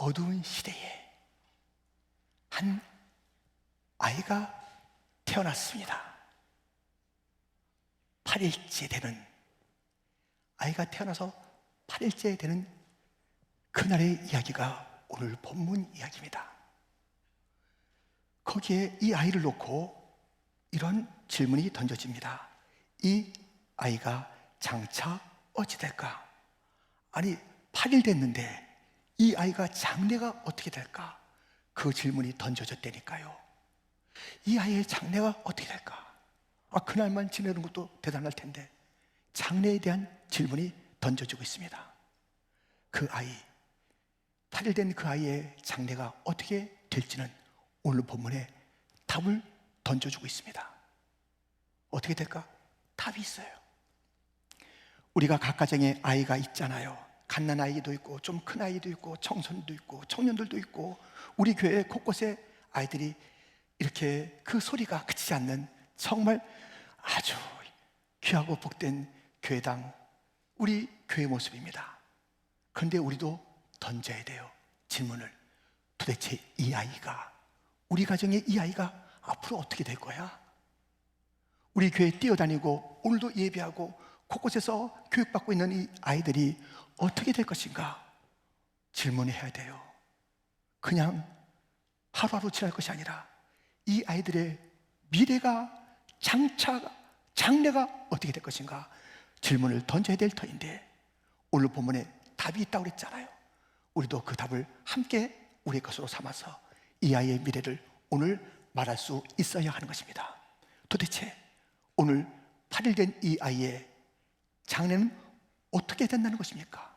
어두운 시대에 한 아이가 태어났습니다. 8일째 되는, 아이가 태어나서 8일째 되는 그날의 이야기가 오늘 본문 이야기입니다. 거기에 이 아이를 놓고 이런 질문이 던져집니다. 이 아이가 장차 어찌 될까? 아니 8일 됐는데 이 아이가 장래가 어떻게 될까? 그 질문이 던져졌다니까요. 이 아이의 장래가 어떻게 될까? 그날만 지내는 것도 대단할 텐데 장래에 대한 질문이 던져지고 있습니다. 그 아이, 8일 된 그 아이의 장래가 어떻게 될지는 오늘 본문에 답을 던져주고 있습니다. 어떻게 될까? 답이 있어요. 우리가 각 가정에 아이가 있잖아요. 갓난아이도 있고 좀 큰 아이도 있고 청소년도 있고 청년들도 있고, 우리 교회 곳곳에 아이들이 이렇게 그 소리가 그치지 않는 정말 아주 귀하고 복된 교회당, 우리 교회 모습입니다. 그런데 우리도 던져야 돼요. 질문을. 도대체 이 아이가, 우리 가정의 이 아이가 앞으로 어떻게 될 거야? 우리 교회에 뛰어다니고 오늘도 예배하고 곳곳에서 교육받고 있는 이 아이들이 어떻게 될 것인가? 질문해야 돼요. 그냥 하루하루 지날 것이 아니라 이 아이들의 미래가, 장래가 어떻게 될 것인가? 질문을 던져야 될 터인데 오늘 본문에 답이 있다고 그랬잖아요. 우리도 그 답을 함께 우리의 것으로 삼아서 이 아이의 미래를 오늘 말할 수 있어야 하는 것입니다. 도대체 오늘 8일 된 이 아이의 장래는 어떻게 된다는 것입니까?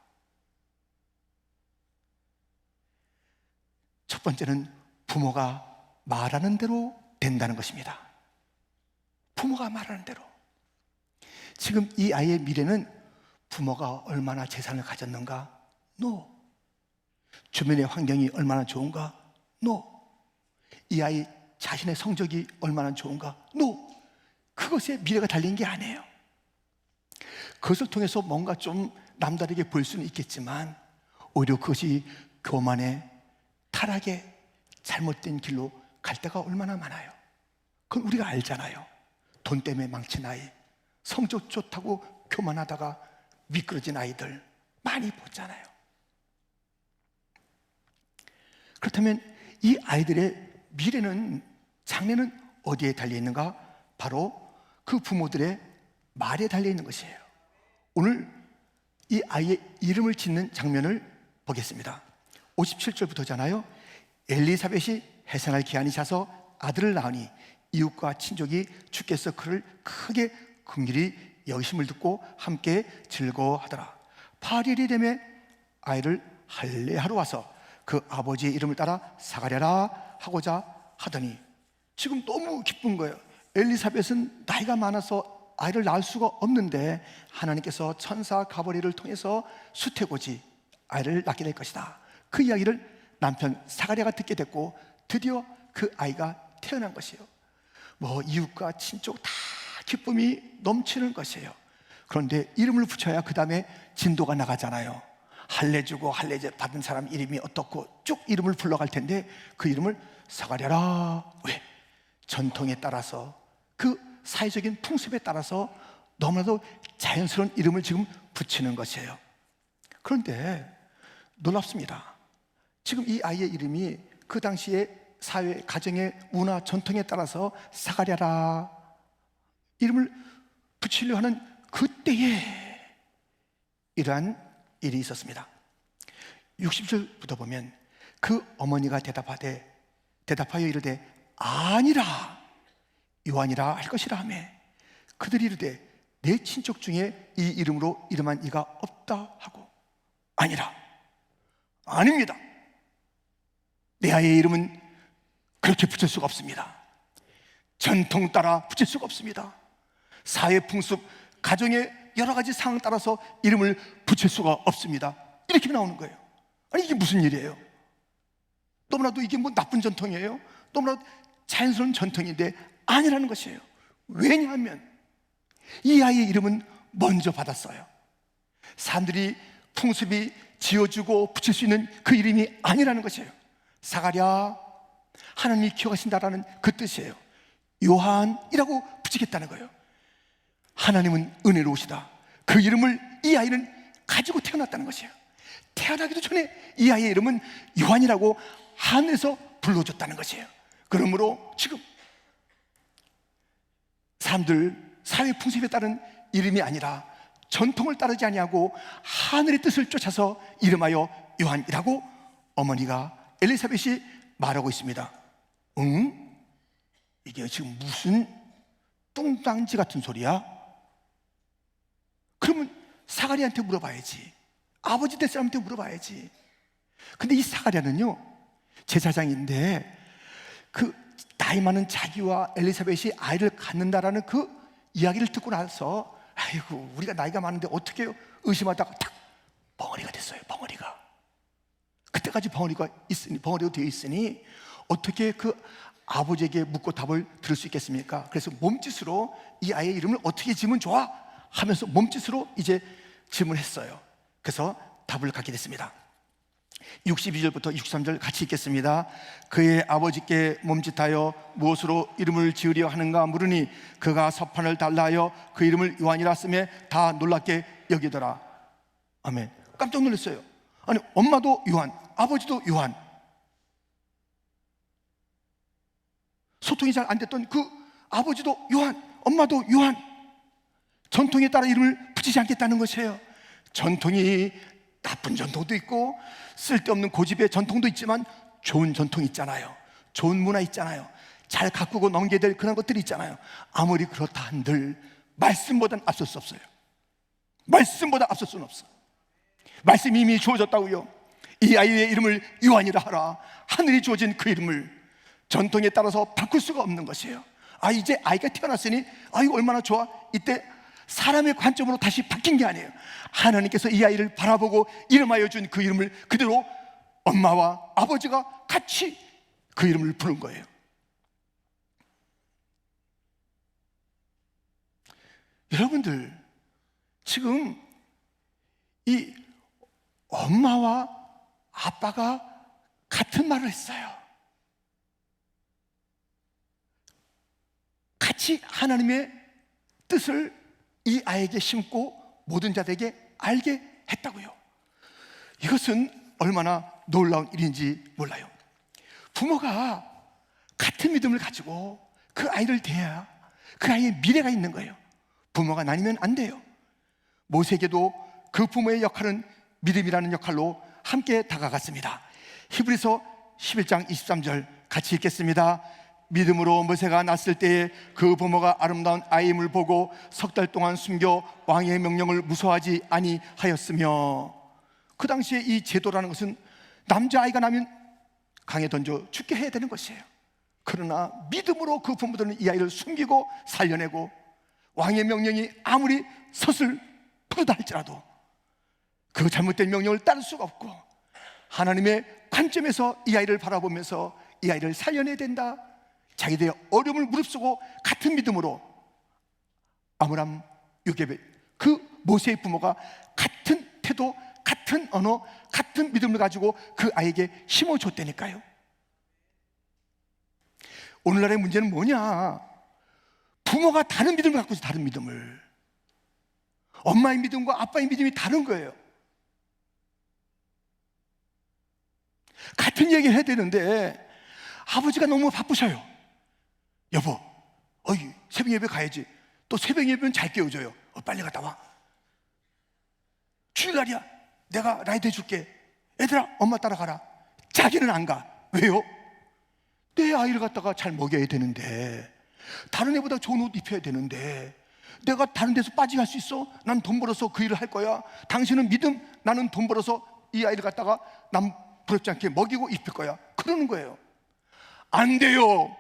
첫 번째는 부모가 말하는 대로 된다는 것입니다. 부모가 말하는 대로. 지금 이 아이의 미래는 부모가 얼마나 재산을 가졌는가? No. 주변의 환경이 얼마나 좋은가? No. 이 아이 자신의 성적이 얼마나 좋은가? No. 그것에 미래가 달린 게 아니에요. 그것을 통해서 뭔가 좀 남다르게 볼 수는 있겠지만 오히려 그것이 교만에, 타락에, 잘못된 길로 갈 때가 얼마나 많아요. 그건 우리가 알잖아요. 돈 때문에 망친 아이, 성적 좋다고 교만하다가 미끄러진 아이들 많이 보잖아요. 그렇다면 이 아이들의 미래는, 장래는 어디에 달려있는가? 바로 그 부모들의 말에 달려있는 것이에요. 오늘 이 아이의 이름을 짓는 장면을 보겠습니다. 57절부터잖아요. 엘리사벳이 해산할 기한이 차서 아들을 낳으니 이웃과 친족이 주께서 그를 크게 긍휼히 여기심을 듣고 함께 즐거워하더라. 8일이 되매 아이를 할례하러 와서 그 아버지의 이름을 따라 사가랴라 하고자 하더니, 지금 너무 기쁜 거예요. 엘리사벳은 나이가 많아서 아이를 낳을 수가 없는데 하나님께서 천사 가버리를 통해서 수태고지 아이를 낳게 될 것이다. 그 이야기를 남편 사가랴가 듣게 됐고 드디어 그 아이가 태어난 것이에요. 이웃과 친족 다 기쁨이 넘치는 것이에요. 그런데 이름을 붙여야 그 다음에 진도가 나가잖아요. 할례 주고 할례제 받은 사람 이름이 어떻고 쭉 이름을 불러갈 텐데 그 이름을 사가랴라. 왜? 전통에 따라서, 그 사회적인 풍습에 따라서 너무나도 자연스러운 이름을 지금 붙이는 것이에요. 그런데 놀랍습니다. 지금 이 아이의 이름이 그 당시에 사회, 가정의 문화, 전통에 따라서 사가랴라 이름을 붙이려 하는 그때에 이러한 일이 있었습니다. 60절부터 보면 그 어머니가 대답하여 이르되 아니라 요한이라 할 것이라 하며 그들이 이르되 내 친족 중에 이 이름으로 이름한 이가 없다 하고, 아니라, 아닙니다. 내 아이의 이름은 그렇게 붙일 수가 없습니다. 전통 따라 붙일 수가 없습니다. 사회 풍습, 가정의 여러 가지 상황 따라서 이름을 붙일 수가 없습니다. 이렇게 나오는 거예요. 아니 이게 무슨 일이에요? 너무나도 이게 나쁜 전통이에요? 너무나도 자연스러운 전통인데 아니라는 것이에요. 왜냐하면 이 아이의 이름은 먼저 받았어요. 사람들이 풍습이 지어주고 붙일 수 있는 그 이름이 아니라는 것이에요. 사가랴, 하나님이 기억하신다라는 그 뜻이에요. 요한이라고 붙이겠다는 거예요. 하나님은 은혜로우시다. 그 이름을 이 아이는 가지고 태어났다는 것이에요. 태어나기도 전에 이 아이의 이름은 요한이라고 하늘에서 불러줬다는 것이에요. 그러므로 지금 사람들 사회 풍습에 따른 이름이 아니라 전통을 따르지 아니하고 하늘의 뜻을 쫓아서 이름하여 요한이라고 어머니가 엘리사벳이 말하고 있습니다. 응? 이게 지금 무슨 뚱딴지 같은 소리야? 그러면 사가랴한테 물어봐야지. 아버지 될 사람한테 물어봐야지. 근데 이 사가랴는요, 제사장인데 그 나이 많은 자기와 엘리사벳이 아이를 갖는다라는 그 이야기를 듣고 나서 아이고 우리가 나이가 많은데 어떻게 의심하다가 탁 벙어리가 됐어요. 벙어리가. 그때까지 벙어리가 있으니, 벙어리로 되어 있으니 어떻게 그 아버지에게 묻고 답을 들을 수 있겠습니까? 그래서 몸짓으로 이 아이의 이름을 어떻게 지으면 좋아? 하면서 몸짓으로 이제 질문했어요. 그래서 답을 갖게 됐습니다. 62절부터 63절 같이 읽겠습니다. 그의 아버지께 몸짓하여 무엇으로 이름을 지으려 하는가 물으니 그가 서판을 달라하여 그 이름을 요한이라 쓰매 다 놀랍게 여기더라. 아멘. 깜짝 놀랐어요. 아니 엄마도 요한, 아버지도 요한, 소통이 잘 안 됐던 그 아버지도 요한, 엄마도 요한. 전통에 따라 이름을 붙이지 않겠다는 것이에요. 전통이 나쁜 전통도 있고 쓸데없는 고집의 전통도 있지만 좋은 전통이 있잖아요. 좋은 문화 있잖아요. 잘 가꾸고 넘겨야 될 그런 것들이 있잖아요. 아무리 그렇다 한들 말씀보다는 앞설 수 없어요. 말씀보다 앞설 수는 없어. 말씀이 이미 주어졌다고요. 이 아이의 이름을 요한이라 하라. 하늘이 주어진 그 이름을 전통에 따라서 바꿀 수가 없는 것이에요. 아, 이제 아이가 태어났으니 아이고 얼마나 좋아. 이때 사람의 관점으로 다시 바뀐 게 아니에요. 하나님께서 이 아이를 바라보고 이름하여 준 그 이름을 그대로 엄마와 아버지가 같이 그 이름을 부른 거예요. 여러분들 지금 이 엄마와 아빠가 같은 말을 했어요. 같이 하나님의 뜻을 이 아이에게 심고 모든 자들에게 알게 했다고요. 이것은 얼마나 놀라운 일인지 몰라요. 부모가 같은 믿음을 가지고 그 아이를 대해야 그 아이의 미래가 있는 거예요. 부모가 나뉘면 안 돼요. 모세에게도 그 부모의 역할은 믿음이라는 역할로 함께 다가갔습니다. 히브리서 11장 23절 같이 읽겠습니다. 믿음으로 모세가 났을 때에 그 부모가 아름다운 아이임을 보고 석 달 동안 숨겨 왕의 명령을 무서워하지 아니하였으며, 그 당시에 이 제도라는 것은 남자아이가 나면 강에 던져 죽게 해야 되는 것이에요. 그러나 믿음으로 그 부모들은 이 아이를 숨기고 살려내고 왕의 명령이 아무리 서슬프르다 할지라도 그 잘못된 명령을 따를 수가 없고 하나님의 관점에서 이 아이를 바라보면서 이 아이를 살려내야 된다. 자기들의 어려움을 무릅쓰고 같은 믿음으로 아므람, 요게벳, 그 모세의 부모가 같은 태도, 같은 언어, 같은 믿음을 가지고 그 아이에게 심어줬다니까요. 오늘날의 문제는 뭐냐? 부모가 다른 믿음을 갖고 있어. 다른 믿음을. 엄마의 믿음과 아빠의 믿음이 다른 거예요. 같은 얘기를 해야 되는데 아버지가 너무 바쁘셔요. 여보, 새벽 예배 가야지. 또 새벽 예배는 잘 깨워줘요. 빨리 갔다 와. 주일날이야. 내가 라이드 해줄게. 얘들아, 엄마 따라가라. 자기는 안 가. 왜요? 내 아이를 갖다가 잘 먹여야 되는데, 다른 애보다 좋은 옷 입혀야 되는데, 내가 다른 데서 빠지게 할 수 있어? 난 돈 벌어서 그 일을 할 거야. 당신은 믿음, 나는 돈 벌어서 이 아이를 갖다가 남 부럽지 않게 먹이고 입힐 거야. 그러는 거예요. 안 돼요.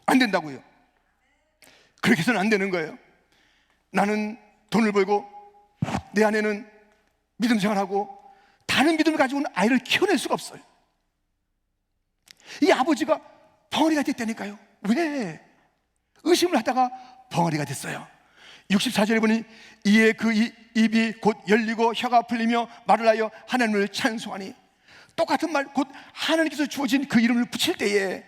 안 된다고요. 그렇게 해서는 안 되는 거예요. 나는 돈을 벌고 내 아내는 믿음 생활하고 다른 믿음을 가지고는 아이를 키워낼 수가 없어요. 이 아버지가 벙어리가 됐다니까요. 왜? 의심을 하다가 벙어리가 됐어요. 64절에 보니 이에 그 입이 곧 열리고 혀가 풀리며 말을 하여 하나님을 찬송하니. 똑같은 말, 곧 하나님께서 주어진 그 이름을 붙일 때에,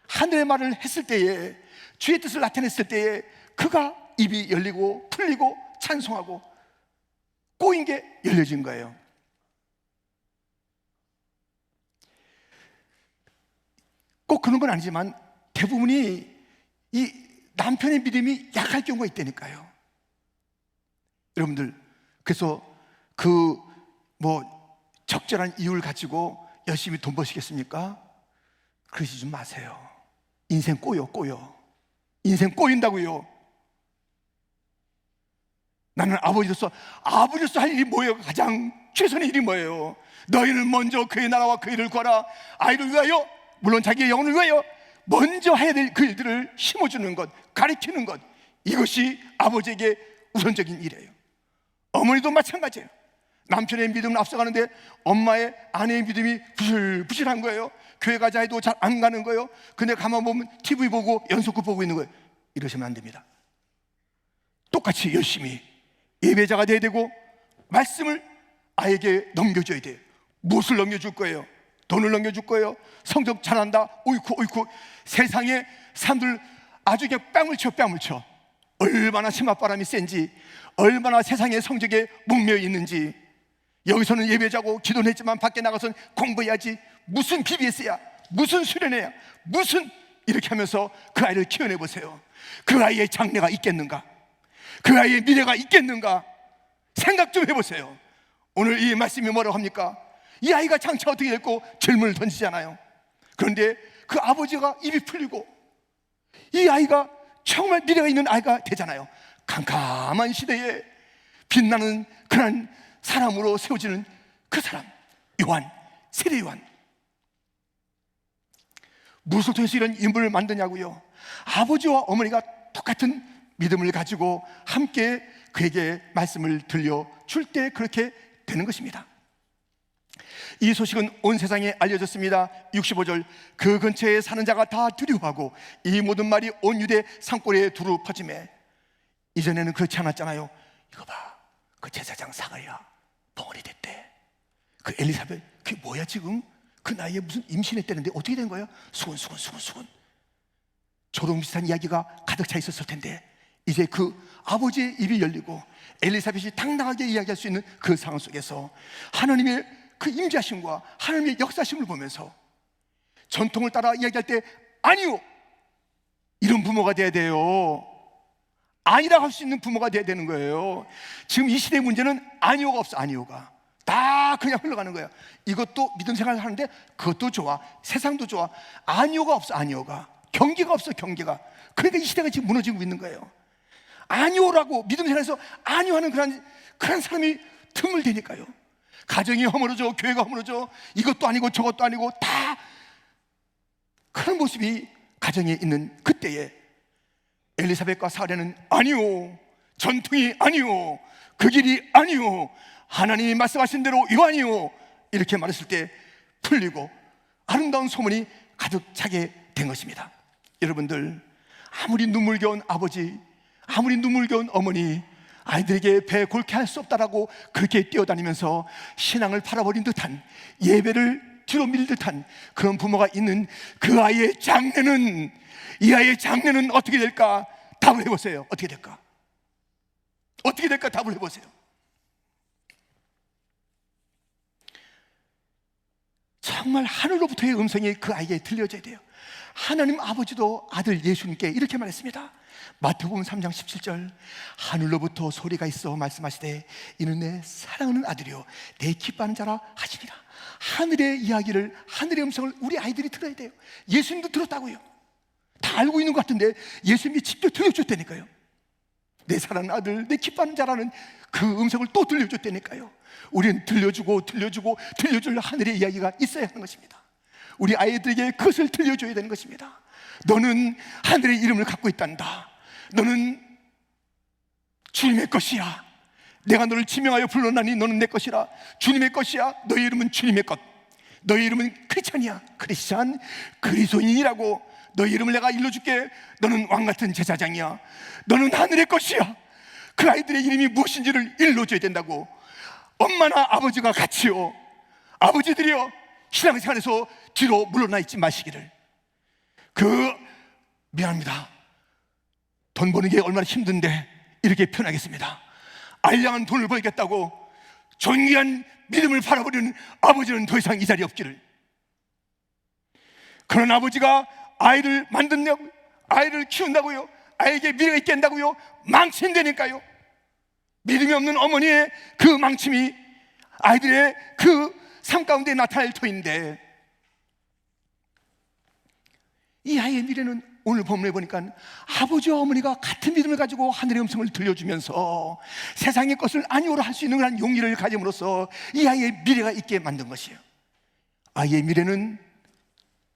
하늘의 말을 했을 때에, 주의 뜻을 나타냈을 때에 그가 입이 열리고 풀리고 찬송하고 꼬인 게 열려진 거예요. 꼭 그런 건 아니지만 대부분이 이 남편의 믿음이 약할 경우가 있다니까요. 여러분들, 그래서 그 적절한 이유를 가지고 열심히 돈 버시겠습니까? 그러지 좀 마세요. 인생 꼬여. 인생 꼬인다고요. 나는 아버지로서 할 일이 뭐예요? 가장 최선의 일이 뭐예요? 너희는 먼저 그의 나라와 그 일을 구하라. 아이를 위하여, 물론 자기의 영혼을 위하여 먼저 해야 될 그 일들을 심어주는 것, 가르치는 것, 이것이 아버지에게 우선적인 일이에요. 어머니도 마찬가지예요. 남편의 믿음은 앞서가는데 엄마의, 아내의 믿음이 부실부실한 거예요. 교회 가자 해도 잘 안 가는 거예요. 근데 가만 보면 TV 보고 연속극 보고 있는 거예요. 이러시면 안 됩니다. 똑같이 열심히 예배자가 돼야 되고 말씀을 아이에게 넘겨줘야 돼요. 무엇을 넘겨줄 거예요? 돈을 넘겨줄 거예요? 성적 잘한다? 오이쿠. 세상에 사람들 아주 그냥 뺨을 쳐. 얼마나 치맛바람이 센지, 얼마나 세상의 성적에 목매여 있는지. 여기서는 예배자고 기도는 했지만 밖에 나가서는 공부해야지, 무슨 BBS야, 무슨 수련회야, 무슨, 이렇게 하면서 그 아이를 키워내보세요. 그 아이의 장래가 있겠는가? 그 아이의 미래가 있겠는가? 생각 좀 해보세요. 오늘 이 말씀이 뭐라고 합니까? 이 아이가 장차 어떻게 될고 질문을 던지잖아요. 그런데 그 아버지가 입이 풀리고 이 아이가 정말 미래가 있는 아이가 되잖아요. 캄캄한 시대에 빛나는 그런 사람으로 세워지는 그 사람, 요한, 세례 요한. 무엇을 통해서 이런 인물을 만드냐고요? 아버지와 어머니가 똑같은 믿음을 가지고 함께 그에게 말씀을 들려줄 때 그렇게 되는 것입니다. 이 소식은 온 세상에 알려졌습니다. 65절, 그 근처에 사는 자가 다 두려워하고 이 모든 말이 온 유대 산골에 두루 퍼지매. 이전에는 그렇지 않았잖아요. 이거 봐, 그 제사장 사가랴 벙어리 됐대. 그 엘리사벳, 그게 뭐야 지금? 그 나이에 무슨 임신했다는데 어떻게 된 거야? 수건. 조롱 비슷한 이야기가 가득 차 있었을 텐데 이제 그 아버지의 입이 열리고 엘리사벳이 당당하게 이야기할 수 있는 그 상황 속에서 하나님의 그 임재하심과 하나님의 역사심을 보면서 전통을 따라 이야기할 때 아니요, 이런 부모가 돼야 돼요. 아니라고 할 수 있는 부모가 돼야 되는 거예요. 지금 이 시대의 문제는 아니오가 없어. 아니오가 다 그냥 흘러가는 거예요. 이것도 믿음 생활을 하는데 그것도 좋아, 세상도 좋아. 아니오가 없어. 아니오가, 경계가 없어. 경계가. 그러니까 이 시대가 지금 무너지고 있는 거예요. 아니오라고 믿음 생활에서 아니오하는 그런 사람이 드물대니까요. 가정이 허물어져, 교회가 허물어져, 이것도 아니고 저것도 아니고 다 그런 모습이 가정에 있는 그때에 엘리사벳과 사례는 아니요, 전통이 아니요, 그 길이 아니요, 하나님이 말씀하신 대로 이거 아니요, 이렇게 말했을 때 풀리고 아름다운 소문이 가득 차게 된 것입니다. 여러분들, 아무리 눈물겨운 아버지, 아무리 눈물겨운 어머니, 아이들에게 배 골게 할 수 없다라고 그렇게 뛰어다니면서 신앙을 팔아버린 듯한, 예배를 뒤로 밀 듯한 그런 부모가 있는 그 아이의 장래는, 이 아이의 장래는 어떻게 될까? 답을 해보세요. 어떻게 될까? 어떻게 될까? 답을 해보세요. 정말 하늘로부터의 음성이 그 아이에게 들려져야 돼요. 하나님 아버지도 아들 예수님께 이렇게 말했습니다. 마태복음 3장 17절, 하늘로부터 소리가 있어 말씀하시되 이는 내 사랑하는 아들이요 내 기뻐하는 자라 하시니라. 하늘의 이야기를, 하늘의 음성을 우리 아이들이 들어야 돼요. 예수님도 들었다고요. 다 알고 있는 것 같은데 예수님이 직접 들려줬다니까요. 내 사랑하는 아들, 내 기뻐하는 자라는 그 음성을 또 들려줬다니까요. 우리는 들려줄 하늘의 이야기가 있어야 하는 것입니다. 우리 아이들에게 그것을 들려줘야 되는 것입니다. 너는 하늘의 이름을 갖고 있단다. 너는 주님의 것이야. 내가 너를 지명하여 불러나니 너는 내 것이라. 주님의 것이야. 너의 이름은 주님의 것. 너의 이름은 크리스찬이야. 크리스찬, 그리스도인이라고. 너의 이름을 내가 일러줄게. 너는 왕같은 제사장이야. 너는 하늘의 것이야. 그 아이들의 이름이 무엇인지를 일러줘야 된다고. 엄마나 아버지가 같이요, 아버지들이요, 신앙생활에서 뒤로 물러나 있지 마시기를. 미안합니다, 돈 버는 게 얼마나 힘든데 이렇게 표현하겠습니다. 알량한 돈을 벌겠다고 존귀한 믿음을 팔아버리는 아버지는 더 이상 이 자리에 없기를. 그런 아버지가 아이를 만든다고요, 아이를 키운다고요, 아이에게 미래가 있게 한다고요, 망친다니까요. 믿음이 없는 어머니의 그 망침이 아이들의 그 삶 가운데 나타날 터인데, 이 아이의 미래는 오늘 본문에 보니까 아버지와 어머니가 같은 믿음을 가지고 하늘의 음성을 들려주면서 세상의 것을 아니오라 할 수 있는 그런 용기를 가짐으로써 이 아이의 미래가 있게 만든 것이에요. 아이의 미래는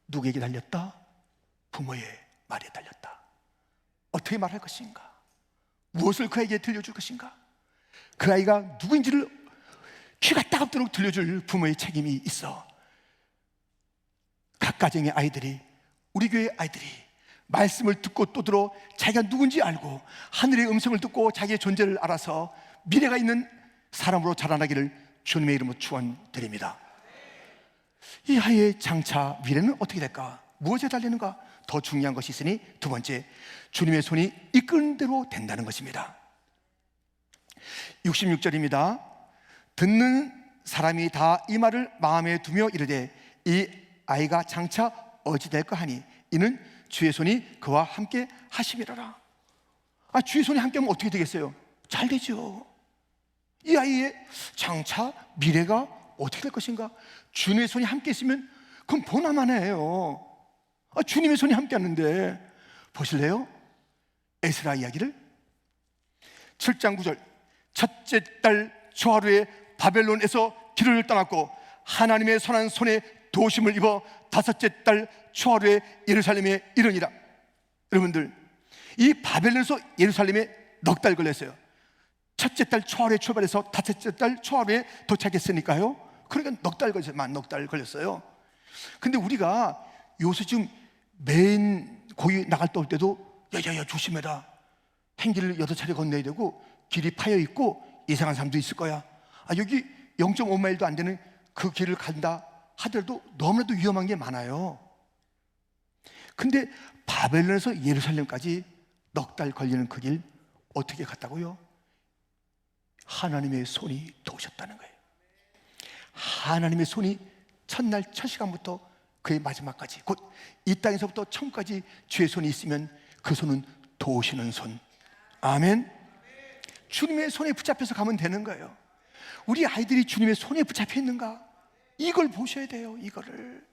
누구에게 달렸다? 부모의 말에 달렸다. 어떻게 말할 것인가? 무엇을 그에게 들려줄 것인가? 그 아이가 누구인지를 귀가 따갑도록 들려줄 부모의 책임이 있어. 각 가정의 아이들이, 우리 교회 아이들이 말씀을 듣고 또 들어 자기가 누군지 알고 하늘의 음성을 듣고 자기의 존재를 알아서 미래가 있는 사람으로 자라나기를 주님의 이름으로 축원드립니다. 이 아이의 장차 미래는 어떻게 될까? 무엇에 달리는가? 더 중요한 것이 있으니 두 번째, 주님의 손이 이끄는 대로 된다는 것입니다. 66절입니다. 듣는 사람이 다 이 말을 마음에 두며 이르되 이 아이가 장차 어찌 될까 하니 이는 주의 손이 그와 함께 하심이라라. 주의 손이 함께 하면 어떻게 되겠어요? 잘 되죠. 이 아이의 장차 미래가 어떻게 될 것인가? 주님의 손이 함께 있으면 그건 보나마나해요. 주님의 손이 함께 하는데, 보실래요? 에스라 이야기를 7장 9절, 첫째 달 초하루에 바벨론에서 길을 떠났고 하나님의 선한 손에 도심을 입어 다섯째 달 초하루에 예루살렘에 이르니라. 여러분들, 이 바벨론에서 예루살렘에 넉 달 걸렸어요. 첫째 달 초하루에 출발해서 다섯째 달 초하루에 도착했으니까요. 그러니까 넉 달 걸렸어요. 넉 달 걸렸어요. 근데 우리가 요새 지금 맨 거기 나갈 때 올 때도 야야야 조심해라, 행길을 8차례 건너야 되고 길이 파여 있고 이상한 사람도 있을 거야. 여기 0.5마일도 안 되는 그 길을 간다 하더라도 너무나도 위험한 게 많아요. 근데 바벨론에서 예루살렘까지 넉 달 걸리는 그 길 어떻게 갔다고요? 하나님의 손이 도우셨다는 거예요. 하나님의 손이 첫날 첫 시간부터 그의 마지막까지, 곧 이 땅에서부터 천국까지 주의 손이 있으면 그 손은 도우시는 손. 아멘. 주님의 손에 붙잡혀서 가면 되는 거예요. 우리 아이들이 주님의 손에 붙잡혀 있는가? 이걸 보셔야 돼요. 이거를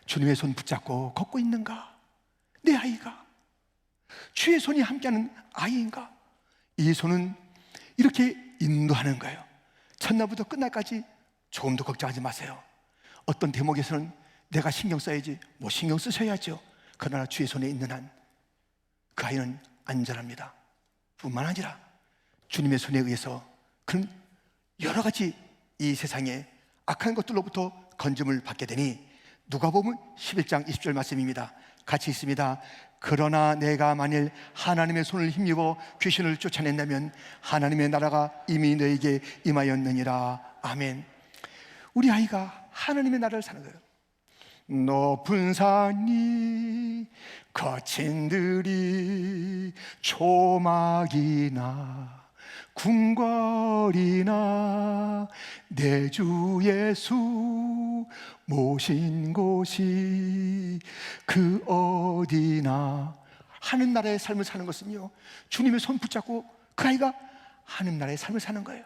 주님의 손 붙잡고 걷고 있는가? 내 아이가 주의 손이 함께하는 아이인가? 이 손은 이렇게 인도하는 거예요. 첫날부터 끝날까지 조금도 걱정하지 마세요. 어떤 대목에서는 내가 신경 써야지, 뭐 신경 쓰셔야죠. 그러나 주의 손에 있는 한 그 아이는 안전합니다. 뿐만 아니라 주님의 손에 의해서 그런 여러 가지 이 세상에 악한 것들로부터 건짐을 받게 되니, 누가복음 11장 20절 말씀입니다. 같이 있습니다. 그러나 내가 만일 하나님의 손을 힘입어 귀신을 쫓아낸다면 하나님의 나라가 이미 너에게 임하였느니라. 아멘. 우리 아이가 하나님의 나라를 사는 거예요. 높은 산이 거친 들이 초막이나 궁궐이나 내 주 예수 모신 곳이 그 어디나. 하는 나라의 삶을 사는 것은요, 주님의 손 붙잡고 그 아이가 하는 나라의 삶을 사는 거예요.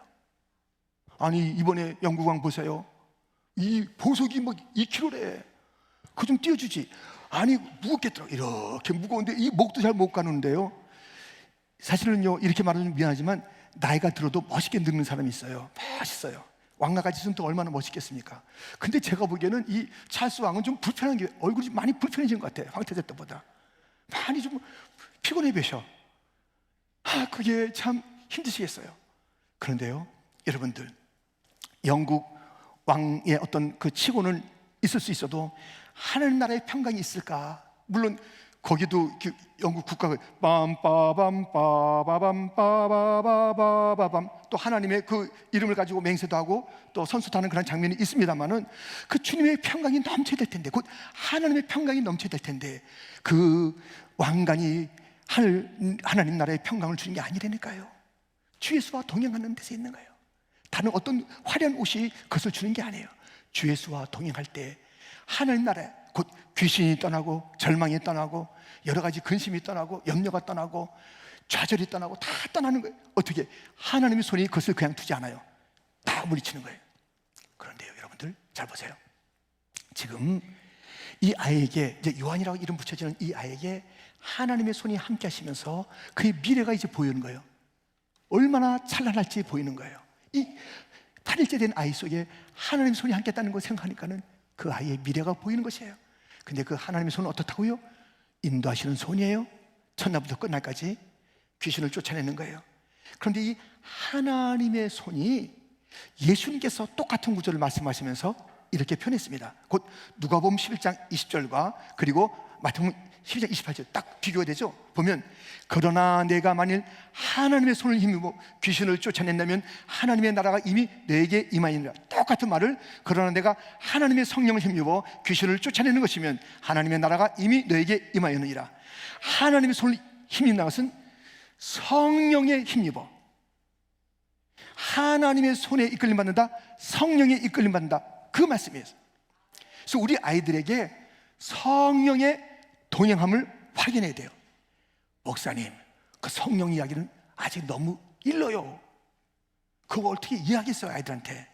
아니 이번에 영국왕 보세요. 이 보석이 뭐 2kg래. 그거 좀 띄워주지. 아니 무겁겠더라고. 이렇게 무거운데 이 목도 잘 못 가는데요. 사실은요, 이렇게 말하면 좀 미안하지만 나이가 들어도 멋있게 늙는 사람이 있어요. 멋있어요. 왕가같이 있으면 또 얼마나 멋있겠습니까? 근데 제가 보기에는 이 찰스 왕은 좀 불편한 게, 얼굴이 많이 불편해진 것 같아요. 황태자 때보다 많이 좀 피곤해 보셔. 그게 참 힘드시겠어요. 그런데요, 여러분들, 영국 왕의 어떤 그 치고는 있을 수 있어도 하나님 나라의 평강이 있을까? 물론 거기도 영국 국가가 빰빠밤 빠바밤 빠바바바바밤 또 하나님의 그 이름을 가지고 맹세도 하고 또 선수도 하는 그런 장면이 있습니다만은 그 주님의 평강이 넘쳐야 될 텐데, 곧 하나님의 평강이 넘쳐야 될 텐데 그 왕관이 하나님 나라의 평강을 주는 게 아니라니까요. 주 예수와 동행하는 데서 있는 거예요. 다른 어떤 화려한 옷이 그것을 주는 게 아니에요. 주 예수와 동행할 때 하나님 나라에 곧 귀신이 떠나고 절망이 떠나고 여러 가지 근심이 떠나고 염려가 떠나고 좌절이 떠나고 다 떠나는 거예요. 어떻게? 하나님의 손이 그것을 그냥 두지 않아요. 다 물리치는 거예요. 그런데요, 여러분들 잘 보세요. 지금 이 아이에게, 이제 요한이라고 이름 붙여지는 이 아이에게 하나님의 손이 함께 하시면서 그의 미래가 이제 보이는 거예요. 얼마나 찬란할지 보이는 거예요. 이 8일째 된 아이 속에 하나님의 손이 함께 했다는 걸 생각하니까는 그 아이의 미래가 보이는 것이에요. 근데 그 하나님의 손은 어떻다고요? 인도하시는 손이에요. 첫날부터 끝날까지 귀신을 쫓아내는 거예요. 그런데 이 하나님의 손이 예수님께서 똑같은 구절을 말씀하시면서 이렇게 표현했습니다. 곧 누가복음 11장 20절과 그리고 마태복음 12장 28절 딱 비교가 되죠. 보면 그러나 내가 만일 하나님의 손을 힘입어 귀신을 쫓아낸다면 하나님의 나라가 이미 너에게 임하니라. 똑같은 말을 그러나 내가 하나님의 성령을 힘입어 귀신을 쫓아내는 것이면 하나님의 나라가 이미 너에게 임하였느니라. 하나님의 손을 힘입는 것은 성령에 힘입어 하나님의 손에 이끌림 받는다, 성령에 이끌림 받는다, 그 말씀이에요. 그래서 우리 아이들에게 성령의 동행함을 확인해야 돼요. 목사님, 그 성령 이야기는 아직 너무 일러요. 그거 어떻게 이야기했어요 아이들한테?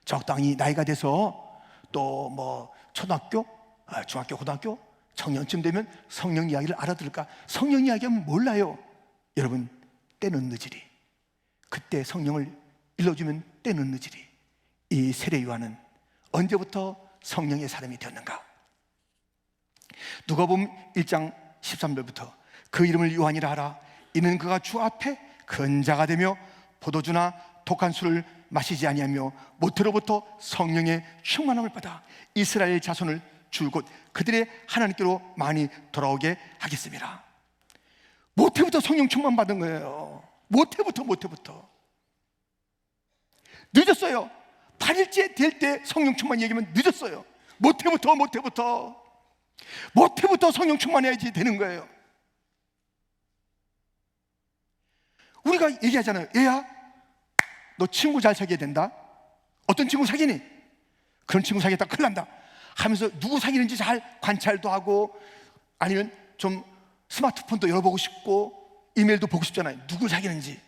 적당히 나이가 돼서 또 뭐 초등학교, 중학교, 고등학교, 청년쯤 되면 성령 이야기를 알아들을까? 성령 이야기하면 몰라요. 여러분, 때는 늦으리. 그때 성령을 일러주면 때는 늦으리. 이 세례 요한은 언제부터 성령의 사람이 되었는가? 누가복음 1장 13절부터 그 이름을 요한이라 하라. 이는 그가 주 앞에 큰 자가 되며 포도주나 독한 술을 마시지 아니하며 모태로부터 성령의 충만함을 받아 이스라엘 자손을 줄곧 그들의 하나님께로 많이 돌아오게 하겠습니다. 모태부터 성령 충만 받은 거예요. 모태부터 늦었어요. 8일째 될 때 성령 충만 얘기하면 늦었어요. 모태부터 성령 충만해야지 되는 거예요. 우리가 얘기하잖아요. 얘야, 너 친구 잘 사귀어야 된다. 어떤 친구 사귀니? 그런 친구 사귀었다 큰일 난다 하면서 누구 사귀는지 잘 관찰도 하고, 아니면 좀 스마트폰도 열어보고 싶고 이메일도 보고 싶잖아요. 누구 사귀는지.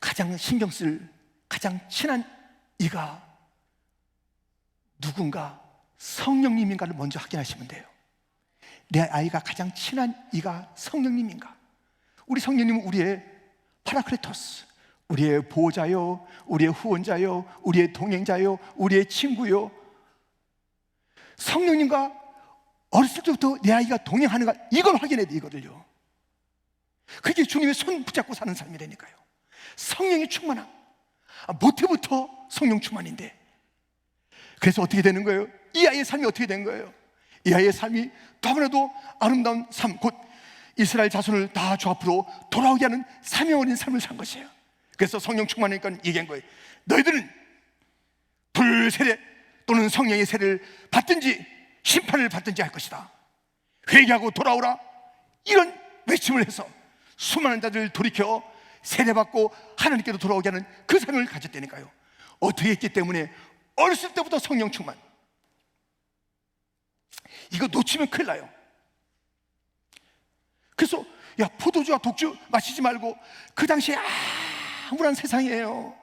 가장 신경 쓸 가장 친한 이가 누군가 성령님인가를 먼저 확인하시면 돼요. 내 아이가 가장 친한 이가 성령님인가? 우리 성령님은 우리의 파라클레토스, 우리의 보호자요, 우리의 후원자요, 우리의 동행자요, 우리의 친구요. 성령님과 어렸을 때부터 내 아이가 동행하는가, 이걸 확인해야 돼. 이거를요. 그게 주님의 손 붙잡고 사는 삶이라니까요. 성령의 충만함. 모태부터 성령 충만인데, 그래서 어떻게 되는 거예요? 이 아이의 삶이 어떻게 된 거예요? 이 아이의 삶이 너무나도 아름다운 삶, 곧 이스라엘 자손을 다 주 앞으로 돌아오게 하는 사명 어린 삶을 산 것이에요. 그래서 성령 충만하니까 얘기한 거예요. 너희들은 불세례 또는 성령의 세례를 받든지 심판을 받든지 할 것이다. 회개하고 돌아오라, 이런 외침을 해서 수많은 자들을 돌이켜 세례받고 하나님께로 돌아오게 하는 그 삶을 가졌다니까요. 어떻게 했기 때문에? 어렸을 때부터 성령 충만. 이거 놓치면 큰일 나요. 그래서 야, 포도주와 독주 마시지 말고, 그 당시에 암울한 세상이에요.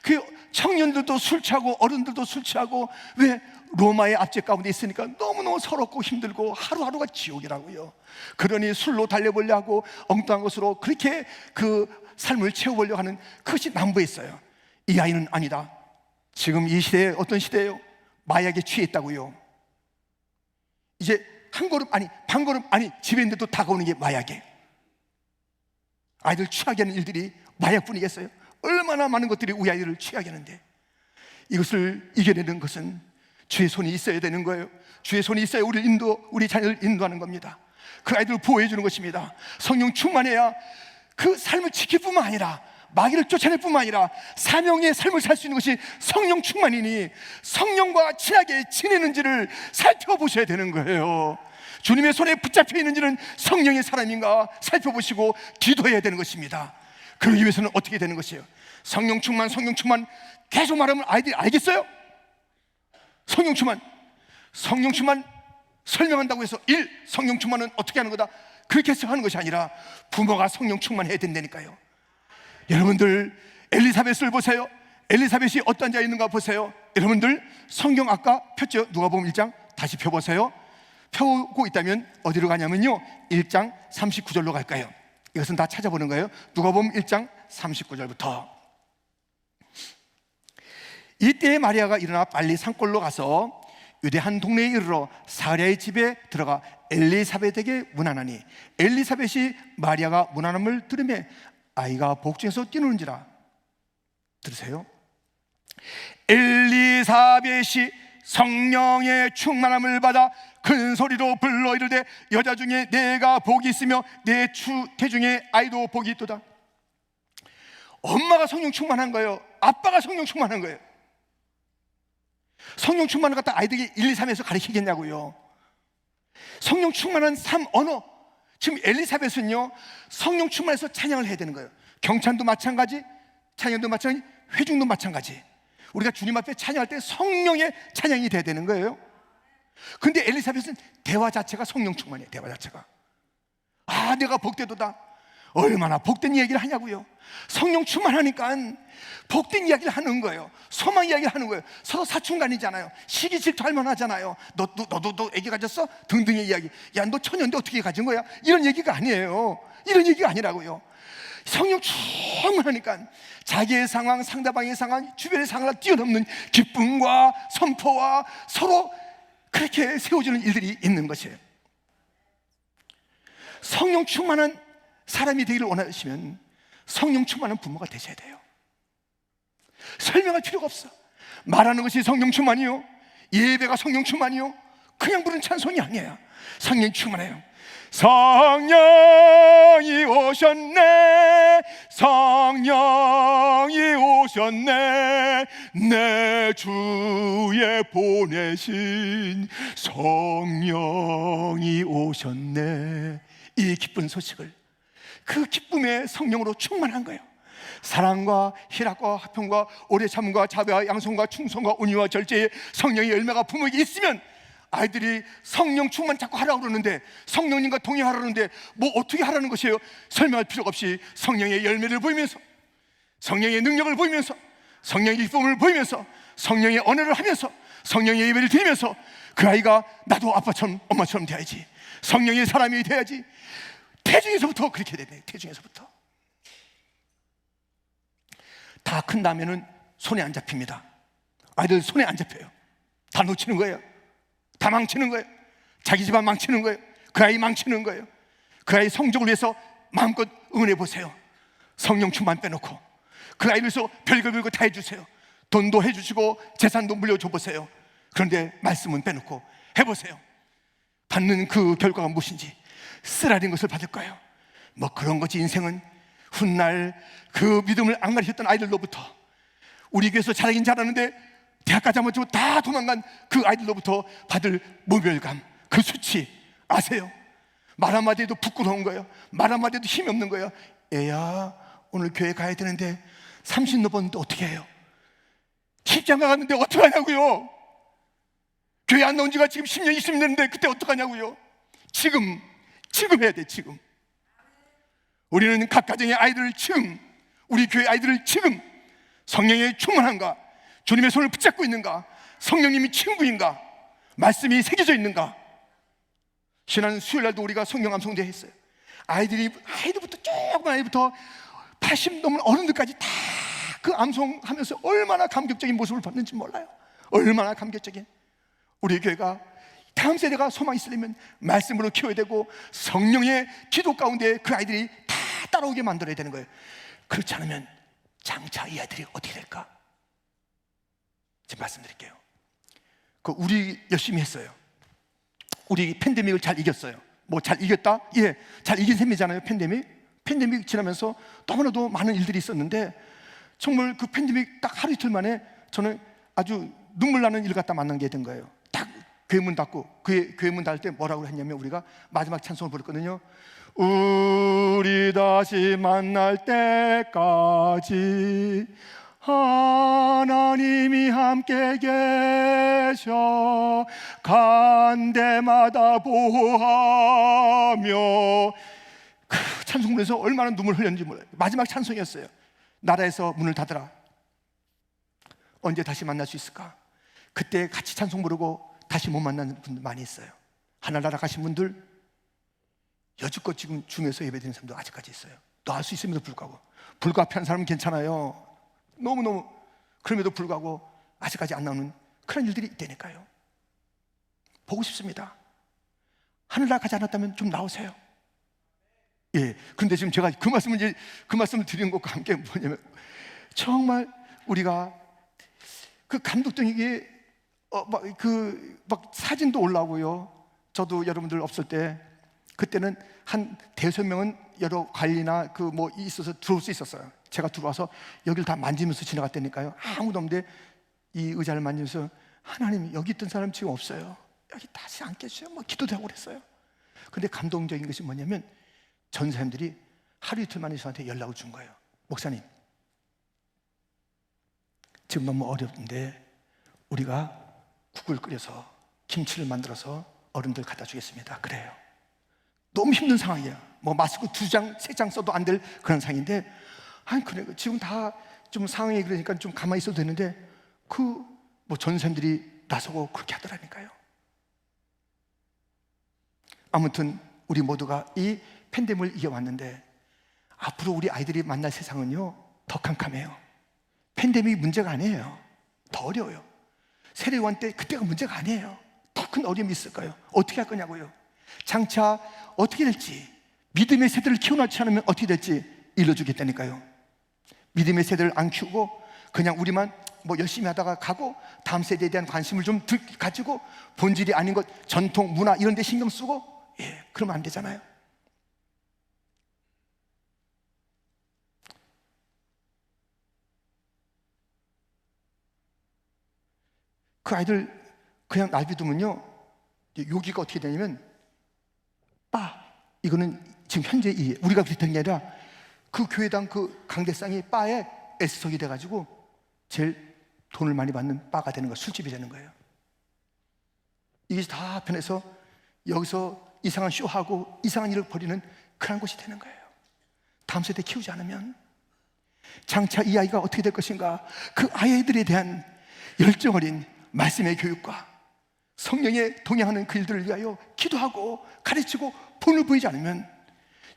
그 청년들도 술 취하고 어른들도 술 취하고, 왜? 로마의 압제 가운데 있으니까 너무너무 서럽고 힘들고 하루하루가 지옥이라고요. 그러니 술로 달려보려고 엉뚱한 것으로 그렇게 그 삶을 채워보려고 하는, 그것이 남부에 있어요. 이 아이는 아니다. 지금 이 시대에 어떤 시대예요? 마약에 취했다고요. 이제 한 걸음 아니 반 걸음 아니 집에 있는데도 다가오는 게 마약에, 아이들 취하게 하는 일들이 마약뿐이겠어요? 얼마나 많은 것들이 우리 아이들을 취하게 하는데, 이것을 이겨내는 것은 주의 손이 있어야 되는 거예요. 주의 손이 있어야 우리 자녀를 인도하는 겁니다. 그 아이들을 보호해 주는 것입니다. 성령 충만해야 그 삶을 지킬 뿐만 아니라 마귀를 쫓아낼 뿐만 아니라 사명의 삶을 살 수 있는 것이 성령 충만이니 성령과 친하게 지내는지를 살펴보셔야 되는 거예요. 주님의 손에 붙잡혀 있는지는 성령의 사람인가 살펴보시고 기도해야 되는 것입니다. 그러기 위해서는 어떻게 되는 것이에요? 성령 충만 계속 말하면 아이들이 알겠어요? 성령 충만 설명한다고 해서 성령 충만은 어떻게 하는 거다 그렇게 해서 하는 것이 아니라 부모가 성령 충만해야 된다니까요. 여러분들 엘리사벳을 보세요. 엘리사벳이 어떤 자에 있는가 보세요. 여러분들 성경 아까 폈죠? 누가복음 1장 다시 펴보세요. 펴고 있다면 어디로 가냐면요 1장 39절로 갈까요? 이것은 다 찾아보는 거예요. 누가복음 1장 39절부터. 이때 마리아가 일어나 빨리 산골로 가서 유대 한 동네에 이르러 사랴의 집에 들어가 엘리사벳에게 문안하니 엘리사벳이 마리아가 문안함을 들으매 아이가 복중에서 뛰노는지라. 들으세요. 엘리사벳이 성령의 충만함을 받아 큰 소리로 불러 이르되 여자 중에 내가 복이 있으며 내 태중에 아이도 복이 있도다. 엄마가 성령 충만한 거예요. 아빠가 성령 충만한 거예요. 성령 충만을 갖다 아이들에게 1, 2, 3에서 가르치겠냐고요. 성령 충만한 언어. 지금 엘리사벳은요 성령 충만해서 찬양을 해야 되는 거예요. 경찬도 마찬가지, 찬양도 마찬가지, 회중도 마찬가지. 우리가 주님 앞에 찬양할 때 성령의 찬양이 돼야 되는 거예요. 근데 엘리사벳은 대화 자체가 성령 충만이에요. 대화 자체가 내가 복되도다. 얼마나 복된 얘기를 하냐고요. 성령 충만하니까 복된 이야기를 하는 거예요. 소망 이야기를 하는 거예요. 서로 사춘간이잖아요. 시기 질투할 만하잖아요. 너도 애기 가졌어? 등등의 이야기. 야, 너 처녀인데 어떻게 가진 거야? 이런 얘기가 아니에요. 이런 얘기가 아니라고요. 성령 충만하니까 자기의 상황, 상대방의 상황, 주변의 상황을 뛰어넘는 기쁨과 선포와 서로 그렇게 세워주는 일들이 있는 것이에요. 성령 충만한 사람이 되기를 원하시면 성령 충만한 부모가 되셔야 돼요. 설명할 필요가 없어. 말하는 것이 성령 충만이요, 예배가 성령 충만이요, 그냥 부르는 찬송이 아니에요. 성령 충만해요. 성령이 오셨네, 성령이 오셨네, 내 주에 보내신 성령이 오셨네. 이 기쁜 소식을, 그 기쁨의 성령으로 충만한 거예요. 사랑과 희락과 화평과 오래 참음과 자비와 양성과 충성과 온유와 절제의 성령의 열매가 부모에게 있으면 아이들이 성령 충만 자꾸 하라고 그러는데, 성령님과 동의하라고 그러는데 뭐 어떻게 하라는 것이에요? 설명할 필요가 없이 성령의 열매를 보이면서, 성령의 능력을 보이면서, 성령의 기쁨을 보이면서, 성령의 언어를 하면서, 성령의 예배를 드리면서 그 아이가 나도 아빠처럼 엄마처럼 돼야지, 성령의 사람이 돼야지. 태중에서부터 그렇게 되네. 태중에서부터. 다 큰 다음에는 손에 안 잡힙니다. 아이들 손에 안 잡혀요. 다 놓치는 거예요. 다 망치는 거예요. 자기 집안 망치는 거예요. 그 아이 망치는 거예요. 그 아이 성적을 위해서 마음껏 응원해 보세요. 성령 충만 빼놓고 그 아이를 위해서 별걸 별거 다 해주세요. 돈도 해주시고 재산도 물려줘 보세요. 그런데 말씀은 빼놓고 해보세요. 받는 그 결과가 무엇인지. 쓰라린 것을 받을 거예요. 뭐 그런 거지. 인생은 훗날 그 믿음을 안 가르쳤던 아이들로부터, 우리 교회에서 잘하긴 잘하는데 대학까지 한번 주고 다 도망간 그 아이들로부터 받을 모멸감, 그 수치 아세요? 말 한마디 해도 부끄러운 거예요. 말 한마디 해도 힘이 없는 거예요. 애야, 오늘 교회 가야 되는데 30 넘었는데 어떻게 해요? 십장 가갔는데 어떡하냐고요? 교회 안 나온 지가 지금 10년, 20년 됐는데 그때 어떡하냐고요? 지금 해야 돼. 지금 우리는 각 가정의 아이들을 지금, 우리 교회 아이들을 지금 성령의 충만한가, 주님의 손을 붙잡고 있는가, 성령님이 친구인가, 말씀이 새겨져 있는가. 지난 수요일날도 우리가 성령 암송대 했어요. 아이들부터 조그만 아이부터 80 넘은 어른들까지 다 그 암송하면서 얼마나 감격적인 모습을 봤는지 몰라요. 얼마나 감격적인. 우리 교회가 다음 세대가 소망이 있으려면 말씀으로 키워야 되고 성령의 기도 가운데 그 아이들이 다 따라오게 만들어야 되는 거예요. 그렇지 않으면 장차 이 아이들이 어떻게 될까? 지금 말씀드릴게요. 우리 열심히 했어요. 우리 팬데믹을 잘 이겼어요. 뭐 잘 이겼다? 예, 잘 이긴 셈이잖아요. 팬데믹 지나면서 너무나도 많은 일들이 있었는데 정말 그 팬데믹 딱 하루 이틀 만에 저는 아주 눈물 나는 일 갖다 만난 게 된 거예요. 딱 교회 문 닫고 교회 문 닫을 때 뭐라고 했냐면 우리가 마지막 찬송을 부르거든요. 우리 다시 만날 때까지 하나님이 함께 계셔 간 데마다 보호하며, 그 찬송 부르면서 얼마나 눈물 흘렸는지 몰라요. 마지막 찬송이었어요. 나라에서 문을 닫으라. 언제 다시 만날 수 있을까? 그때 같이 찬송 부르고 다시 못 만나는 분들 많이 있어요. 하늘나라 가신 분들 여지껏 지금 중에서 예배드리는 사람도 아직까지 있어요. 나을 수 있음에도 불구하고. 불가피한 사람은 괜찮아요. 너무너무. 그럼에도 불구하고 아직까지 안 나오는 그런 일들이 있다니까요. 보고 싶습니다. 하늘나라 가지 않았다면 좀 나오세요. 예. 그런데 지금 제가 그 말씀을 드리는 것과 함께 뭐냐면, 정말 우리가 그 감독적이게 막 사진도 올라오고요. 저도 여러분들 없을 때 그때는 한 대여섯 명은 여러 관리나 그 뭐 있어서 들어올 수 있었어요. 제가 들어와서 여기를 다 만지면서 지나갔다니까요. 아무도 없는데 이 의자를 만지면서 하나님 여기 있던 사람 지금 없어요. 여기 다시 앉게 해주세요. 뭐 기도도 하고 그랬어요. 근데 감동적인 것이 뭐냐면 전사님들이 하루 이틀 만에 저한테 연락을 준 거예요. 목사님, 지금 너무 어렵는데 우리가 국을 끓여서 김치를 만들어서 어른들 갖다 주겠습니다. 그래요. 너무 힘든 상황이에요. 뭐 마스크 2장, 3장 써도 안 될 그런 상황인데, 아니 그래 지금 다 좀 상황이 그러니까 좀 가만히 있어도 되는데 뭐 전사님들이 나서고 그렇게 하더라니까요. 아무튼 우리 모두가 이 팬데믹을 이겨왔는데 앞으로 우리 아이들이 만날 세상은요 더 캄캄해요. 팬데믹이 문제가 아니에요. 더 어려워요. 세례요한 때 그때가 문제가 아니에요. 더 큰 어려움이 있을 거예요. 어떻게 할 거냐고요. 장차 어떻게 될지, 믿음의 세대를 키워놓지 않으면 어떻게 될지 일러주겠다니까요. 믿음의 세대를 안 키우고 그냥 우리만 뭐 열심히 하다가 가고 다음 세대에 대한 관심을 좀 가지고 본질이 아닌 것, 전통, 문화 이런 데 신경 쓰고, 그러면 안 되잖아요. 그 아이들 그냥 놔두면요 여기가 어떻게 되냐면 이거는 지금 현재 우리가 그렇게 된 게 아니라 그 교회당 그 강대상이 바에 S석이 돼가지고 제일 돈을 많이 받는 바가 되는 거예요. 술집이 되는 거예요. 이게 다 변해서 여기서 이상한 쇼하고 이상한 일을 벌이는 그런 곳이 되는 거예요. 다음 세대 키우지 않으면 장차 이 아이가 어떻게 될 것인가, 그 아이들에 대한 열정 어린 말씀의 교육과 성령에 동행하는 그 일들을 위하여 기도하고 가르치고 본을 보이지 않으면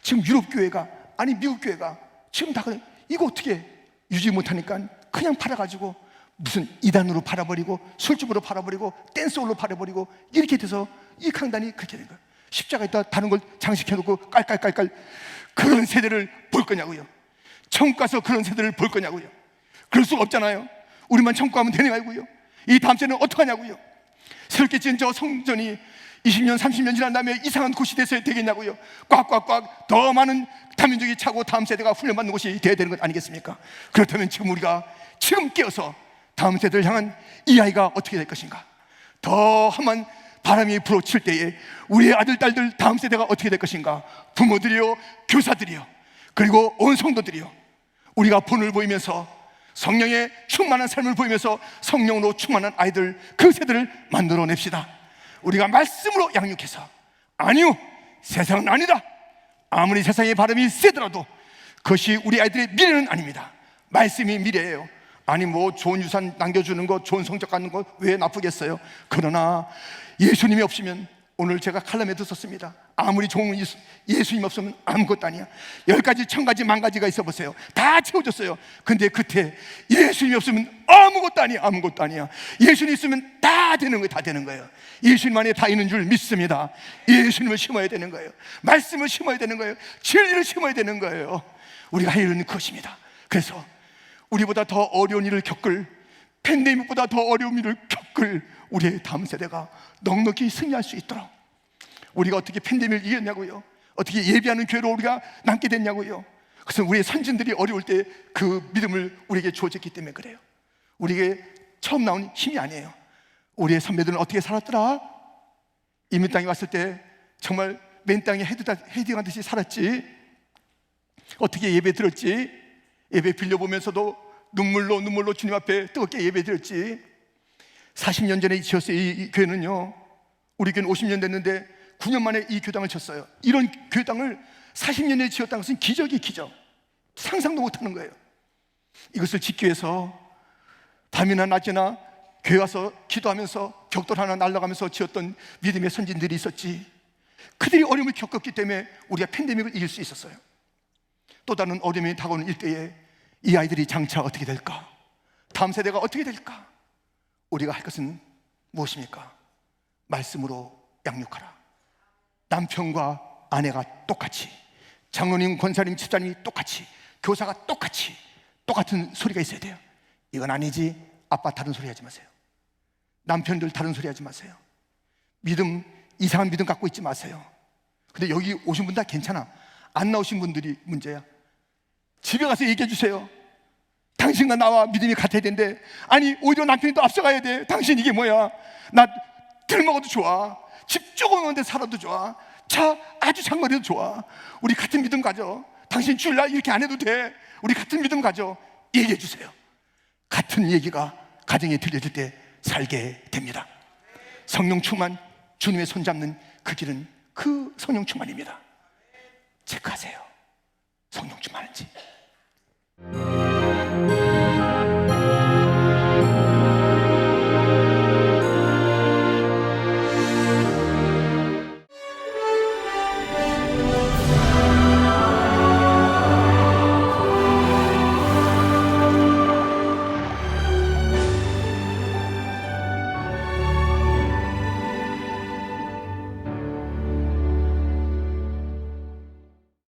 지금 유럽 교회가, 아니 미국 교회가 지금 다 그래. 이거 어떻게 유지 못하니까 그냥 팔아가지고 무슨 이단으로 팔아버리고 술집으로 팔아버리고 댄스홀로 팔아버리고 이렇게 돼서 이 강단이 그렇게 된 거예요. 십자가에다 다른 걸 장식해놓고 깔깔깔깔. 그런 세대를 볼 거냐고요. 천국 가서 그런 세대를 볼 거냐고요. 그럴 수가 없잖아요. 우리만 천국 가면 되냐고요. 이 다음 세대는 어떡하냐고요. 새롭게 지은 저 성전이 20년 30년 지난 다음에 이상한 곳이 돼서 되겠냐고요. 꽉꽉꽉 더 많은 다민족이 차고 다음 세대가 훈련받는 곳이 돼야 되는 것 아니겠습니까? 그렇다면 지금 우리가 지금 깨어서 다음 세대를 향한 이 아이가 어떻게 될 것인가, 더 험한 바람이 불어칠 때에 우리의 아들 딸들 다음 세대가 어떻게 될 것인가, 부모들이요 교사들이요 그리고 온 성도들이요 우리가 본을 보이면서 성령의 충만한 삶을 보이면서 성령으로 충만한 아이들, 그 세대를 만들어냅시다. 우리가 말씀으로 양육해서, 아니요 세상은 아니다, 아무리 세상의 바람이 세더라도 그것이 우리 아이들의 미래는 아닙니다. 말씀이 미래예요. 아니 뭐 좋은 유산 남겨주는 것, 좋은 성적 갖는 것 왜 나쁘겠어요? 그러나 예수님이 없으면, 오늘 제가 칼럼에도 썼습니다. 아무리 좋은 예수님 없으면 아무것도 아니야. 10가지 1000가지 10,000가지가 있어 보세요. 다 채워졌어요. 근데 그때 예수님이 없으면 아무것도 아니야. 아무것도 아니야. 예수님 있으면 다 되는 거예요. 다 되는 거예요. 예수님만에 다 있는 줄 믿습니다. 예수님을 심어야 되는 거예요. 말씀을 심어야 되는 거예요. 진리를 심어야 되는 거예요. 우리가 할 일은 그것입니다. 그래서 우리보다 더 어려운 일을 겪을 팬데믹보다 더 어려운 일을 겪을 우리의 다음 세대가 넉넉히 승리할 수 있도록 우리가 어떻게 팬데믹을 이겼냐고요? 어떻게 예비하는 교회로 우리가 남게 됐냐고요? 그것은 우리의 선진들이 어려울 때 그 믿음을 우리에게 주어졌기 때문에 그래요. 우리에게 처음 나온 힘이 아니에요. 우리의 선배들은 어떻게 살았더라? 이민 땅에 왔을 때 정말 맨 땅에 헤딩하듯이 살았지. 어떻게 예배 드렸지? 예배 빌려보면서도 눈물로 주님 앞에 뜨겁게 예배 드렸지. 40년 전에 지었어요. 이 교회는요, 우리 교회는 50년 됐는데 9년 만에 이 교당을 쳤어요. 이런 교당을 40년에 지었다는 것은 기적이 기적. 상상도 못하는 거예요. 이것을 짓기 위해서 밤이나 낮이나 교회 와서 기도하면서 벽돌 하나 날아가면서 지었던 믿음의 선진들이 있었지. 그들이 어려움을 겪었기 때문에 우리가 팬데믹을 이길 수 있었어요. 또 다른 어려움이 다가오는 일대에 이 아이들이 장차 어떻게 될까? 다음 세대가 어떻게 될까? 우리가 할 것은 무엇입니까? 말씀으로 양육하라. 남편과 아내가 똑같이, 장로님, 권사님, 집사님이 똑같이, 교사가 똑같은 소리가 있어야 돼요. 이건 아니지. 아빠 다른 소리 하지 마세요. 남편들 다른 소리 하지 마세요. 믿음, 이상한 믿음 갖고 있지 마세요. 근데 여기 오신 분 다 괜찮아. 안 나오신 분들이 문제야. 집에 가서 얘기해 주세요. 당신과 나와 믿음이 같아야 되는데, 아니 오히려 남편이 더 앞서가야 돼. 당신 이게 뭐야? 나 들 먹어도 좋아. 집 조그만 데 살아도 좋아. 차 아주 장거리도 좋아. 우리 같은 믿음 가져. 당신 주일날 이렇게 안 해도 돼. 우리 같은 믿음 가져. 얘기해 주세요. 같은 얘기가 가정에 들려질 때 살게 됩니다. 성령 충만, 주님의 손 잡는 그 길은 그 성령 충만입니다. 체크하세요. 성령 충만한지.